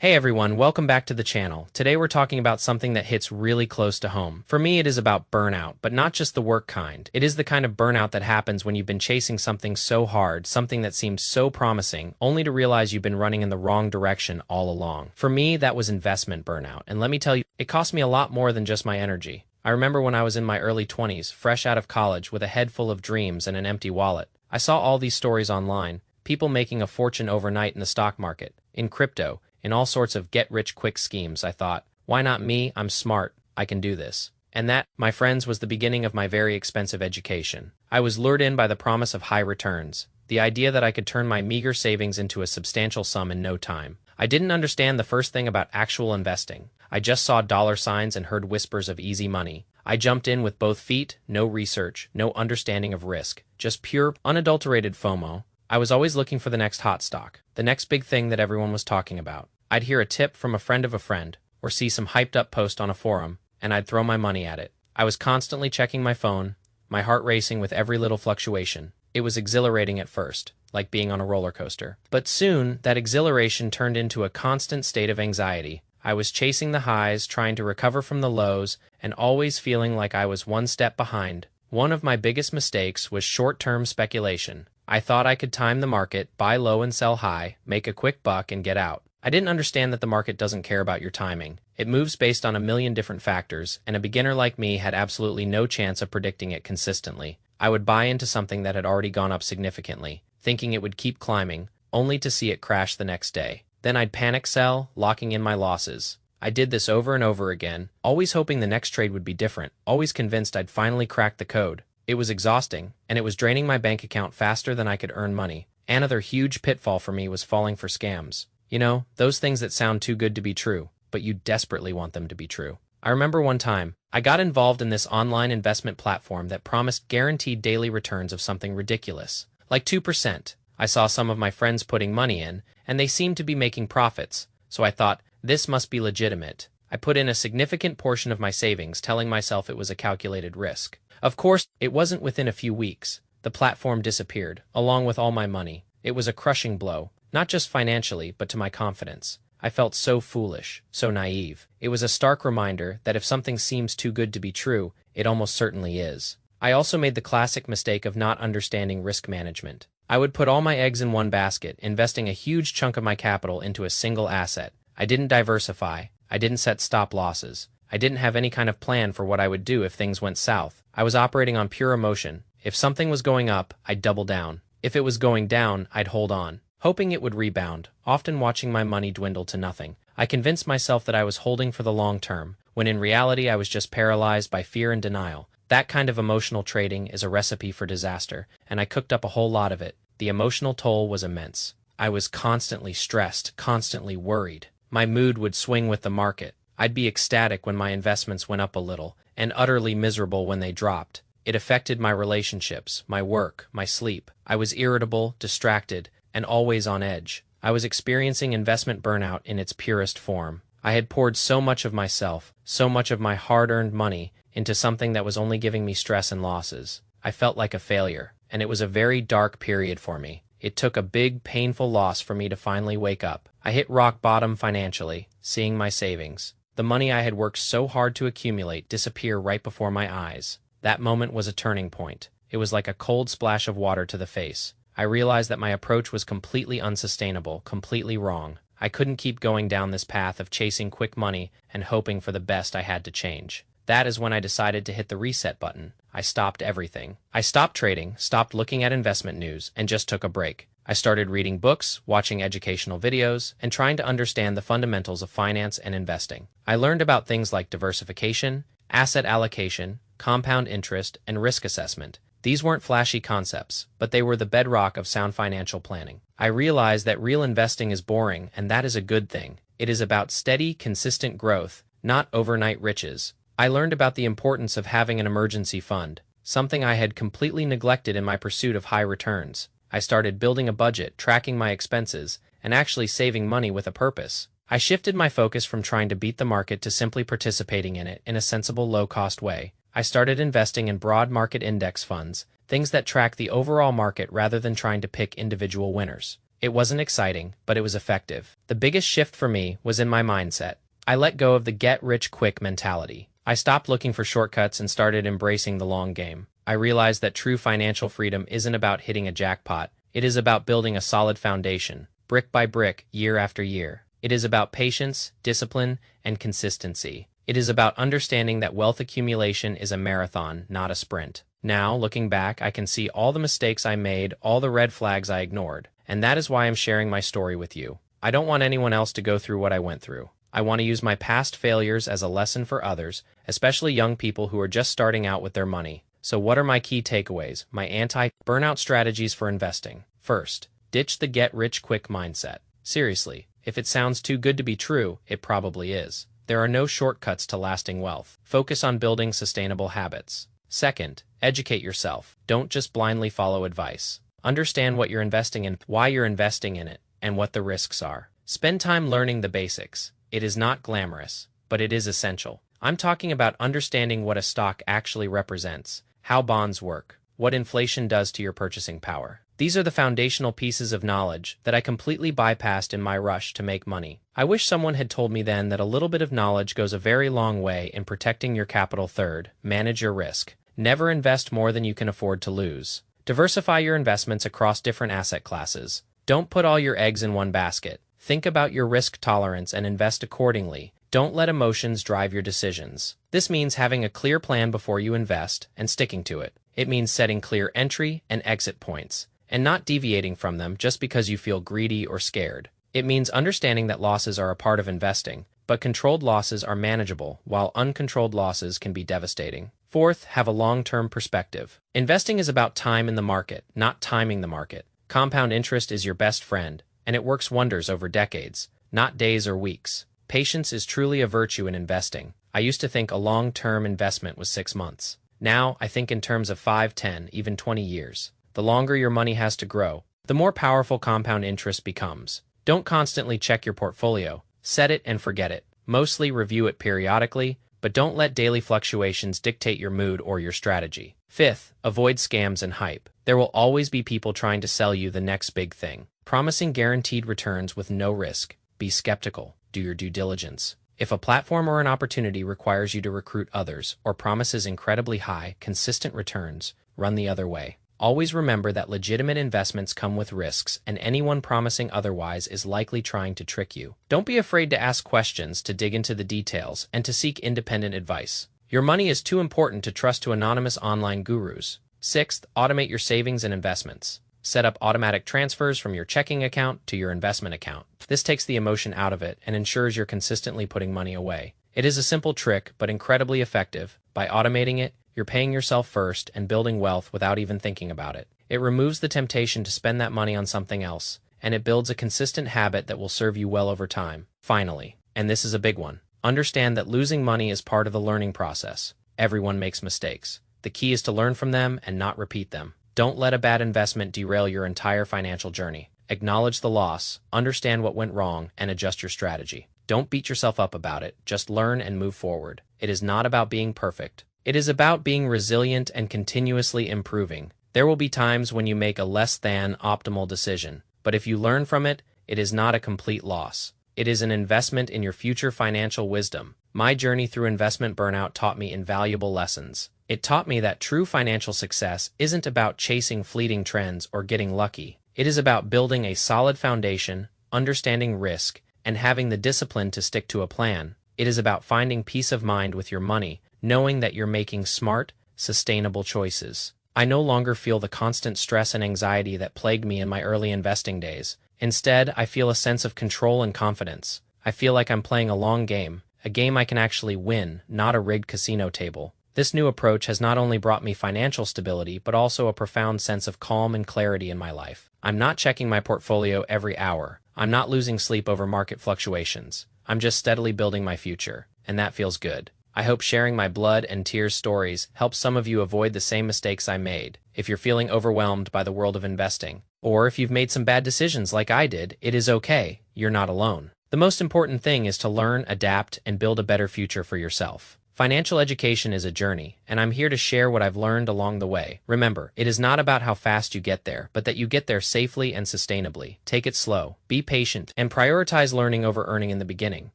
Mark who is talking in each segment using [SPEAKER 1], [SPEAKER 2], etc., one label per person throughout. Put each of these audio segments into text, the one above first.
[SPEAKER 1] Hey everyone, welcome back to the channel. Today we're talking about something that hits really close to home. For me, it is about burnout, but not just the work kind. It is the kind of burnout that happens when you've been chasing something so hard, something that seems so promising, only to realize you've been running in the wrong direction all along. For me, that was investment burnout, and let me tell you, it cost me a lot more than just my energy. I remember when I was in my early 20s, fresh out of college with a head full of dreams and an empty wallet. I saw all these stories online, people making a fortune overnight in the stock market, in crypto, in all sorts of get-rich-quick schemes. I thought, why not me? I'm smart. I can do this. And that, my friends, was the beginning of my very expensive education. I was lured in by the promise of high returns, the idea that I could turn my meager savings into a substantial sum in no time. I didn't understand the first thing about actual investing. I just saw dollar signs and heard whispers of easy money. I jumped in with both feet, no research, no understanding of risk, just pure, unadulterated FOMO. I was always looking for the next hot stock, the next big thing that everyone was talking about. I'd hear a tip from a friend of a friend, or see some hyped-up post on a forum, and I'd throw my money at it. I was constantly checking my phone, my heart racing with every little fluctuation. It was exhilarating at first, like being on a roller coaster. But soon, that exhilaration turned into a constant state of anxiety. I was chasing the highs, trying to recover from the lows, and always feeling like I was one step behind. One of my biggest mistakes was short-term speculation. I thought I could time the market, buy low and sell high, make a quick buck, and get out. I didn't understand that the market doesn't care about your timing. It moves based on a million different factors, and a beginner like me had absolutely no chance of predicting it consistently. I would buy into something that had already gone up significantly, thinking it would keep climbing, only to see it crash the next day. Then I'd panic sell, locking in my losses. I did this over and over again, always hoping the next trade would be different, always convinced I'd finally cracked the code. It was exhausting, and it was draining my bank account faster than I could earn money. Another huge pitfall for me was falling for scams. You know, those things that sound too good to be true, but you desperately want them to be true. I remember one time, I got involved in this online investment platform that promised guaranteed daily returns of something ridiculous, like 2%. I saw some of my friends putting money in, and they seemed to be making profits, so I thought, this must be legitimate. I put in a significant portion of my savings, telling myself it was a calculated risk. Of course, it wasn't within a few weeks. The platform disappeared, along with all my money. It was a crushing blow. Not just financially, but to my confidence. I felt so foolish, so naive. It was a stark reminder that if something seems too good to be true, it almost certainly is. I also made the classic mistake of not understanding risk management. I would put all my eggs in one basket, investing a huge chunk of my capital into a single asset. I didn't diversify. I didn't set stop losses. I didn't have any kind of plan for what I would do if things went south. I was operating on pure emotion. If something was going up, I'd double down. If it was going down, I'd hold on, hoping it would rebound, often watching my money dwindle to nothing. I convinced myself that I was holding for the long term, when in reality I was just paralyzed by fear and denial. That kind of emotional trading is a recipe for disaster, and I cooked up a whole lot of it. The emotional toll was immense. I was constantly stressed, constantly worried. My mood would swing with the market. I'd be ecstatic when my investments went up a little, and utterly miserable when they dropped. It affected my relationships, my work, my sleep. I was irritable, distracted, and always on edge. I was experiencing investment burnout in its purest form. I had poured so much of myself, so much of my hard-earned money, into something that was only giving me stress and losses. I felt like a failure, and it was a very dark period for me. It took a big, painful loss for me to finally wake up. I hit rock bottom financially, seeing my savings, the money I had worked so hard to accumulate, disappear right before my eyes. That moment was a turning point. It was like a cold splash of water to the face. I realized that my approach was completely unsustainable, completely wrong. I couldn't keep going down this path of chasing quick money and hoping for the best. I had to change. That is when I decided to hit the reset button. I stopped everything. I stopped trading, stopped looking at investment news, and just took a break. I started reading books, watching educational videos, and trying to understand the fundamentals of finance and investing. I learned about things like diversification, asset allocation, compound interest, and risk assessment. These weren't flashy concepts, but they were the bedrock of sound financial planning. I realized that real investing is boring, and that is a good thing. It is about steady, consistent growth, not overnight riches. I learned about the importance of having an emergency fund, something I had completely neglected in my pursuit of high returns. I started building a budget, tracking my expenses, and actually saving money with a purpose. I shifted my focus from trying to beat the market to simply participating in it in a sensible, low-cost way. I started investing in broad market index funds, things that track the overall market rather than trying to pick individual winners. It wasn't exciting, but it was effective. The biggest shift for me was in my mindset. I let go of the get-rich-quick mentality. I stopped looking for shortcuts and started embracing the long game. I realized that true financial freedom isn't about hitting a jackpot. It is about building a solid foundation, brick by brick, year after year. It is about patience, discipline, and consistency. It is about understanding that wealth accumulation is a marathon, not a sprint. Now, looking back, I can see all the mistakes I made, all the red flags I ignored, and that is why I'm sharing my story with you. I don't want anyone else to go through what I went through. I want to use my past failures as a lesson for others, especially young people who are just starting out with their money. So what are my key takeaways, my anti-burnout strategies for investing? First, ditch the get-rich-quick mindset. Seriously, if it sounds too good to be true, it probably is. There are no shortcuts to lasting wealth. Focus on building sustainable habits. Second, educate yourself. Don't just blindly follow advice. Understand what you're investing in, why you're investing in it, and what the risks are. Spend time learning the basics. It is not glamorous, but it is essential. I'm talking about understanding what a stock actually represents, how bonds work, what inflation does to your purchasing power. These are the foundational pieces of knowledge that I completely bypassed in my rush to make money. I wish someone had told me then that a little bit of knowledge goes a very long way in protecting your capital. Third, manage your risk. Never invest more than you can afford to lose. Diversify your investments across different asset classes. Don't put all your eggs in one basket. Think about your risk tolerance and invest accordingly. Don't let emotions drive your decisions. This means having a clear plan before you invest and sticking to it. It means setting clear entry and exit points, and not deviating from them just because you feel greedy or scared. It means understanding that losses are a part of investing, but controlled losses are manageable, while uncontrolled losses can be devastating. Fourth, have a long-term perspective. Investing is about time in the market, not timing the market. Compound interest is your best friend, and it works wonders over decades, not days or weeks. Patience is truly a virtue in investing. I used to think a long-term investment was 6 months. Now, I think in terms of 5, 10, even 20 years. The longer your money has to grow, the more powerful compound interest becomes. Don't constantly check your portfolio. Set it and forget it. Mostly review it periodically, but don't let daily fluctuations dictate your mood or your strategy. Fifth, avoid scams and hype. There will always be people trying to sell you the next big thing, promising guaranteed returns with no risk. Be skeptical. Do your due diligence. If a platform or an opportunity requires you to recruit others or promises incredibly high, consistent returns, run the other way. Always remember that legitimate investments come with risks, and anyone promising otherwise is likely trying to trick you. Don't be afraid to ask questions, to dig into the details, and to seek independent advice. Your money is too important to trust to anonymous online gurus. Sixth, automate your savings and investments. Set up automatic transfers from your checking account to your investment account. This takes the emotion out of it and ensures you're consistently putting money away. It is a simple trick, but incredibly effective. By automating it, you're paying yourself first and building wealth without even thinking about it. It removes the temptation to spend that money on something else, and it builds a consistent habit that will serve you well over time. Finally, and this is a big one, understand that losing money is part of the learning process. Everyone makes mistakes. The key is to learn from them and not repeat them. Don't let a bad investment derail your entire financial journey. Acknowledge the loss, understand what went wrong, and adjust your strategy. Don't beat yourself up about it, just learn and move forward. It is not about being perfect. It is about being resilient and continuously improving. There will be times when you make a less than optimal decision, but if you learn from it, it is not a complete loss. It is an investment in your future financial wisdom. My journey through investment burnout taught me invaluable lessons. It taught me that true financial success isn't about chasing fleeting trends or getting lucky. It is about building a solid foundation, understanding risk, and having the discipline to stick to a plan. It is about finding peace of mind with your money, knowing that you're making smart, sustainable choices. I no longer feel the constant stress and anxiety that plagued me in my early investing days. Instead, I feel a sense of control and confidence. I feel like I'm playing a long game, a game I can actually win, not a rigged casino table. This new approach has not only brought me financial stability, but also a profound sense of calm and clarity in my life. I'm not checking my portfolio every hour. I'm not losing sleep over market fluctuations. I'm just steadily building my future, and that feels good. I hope sharing my blood and tears stories helps some of you avoid the same mistakes I made. If you're feeling overwhelmed by the world of investing, or if you've made some bad decisions like I did, it is okay. You're not alone. The most important thing is to learn, adapt, and build a better future for yourself. Financial education is a journey, and I'm here to share what I've learned along the way. Remember, it is not about how fast you get there, but that you get there safely and sustainably. Take it slow, be patient, and prioritize learning over earning in the beginning.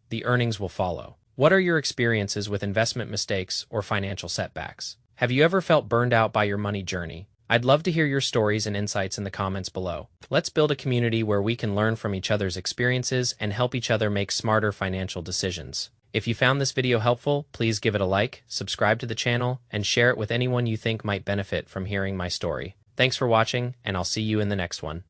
[SPEAKER 1] The earnings will follow. What are your experiences with investment mistakes or financial setbacks? Have you ever felt burned out by your money journey? I'd love to hear your stories and insights in the comments below. Let's build a community where we can learn from each other's experiences and help each other make smarter financial decisions. If you found this video helpful, please give it a like, subscribe to the channel, and share it with anyone you think might benefit from hearing my story. Thanks for watching, and I'll see you in the next one.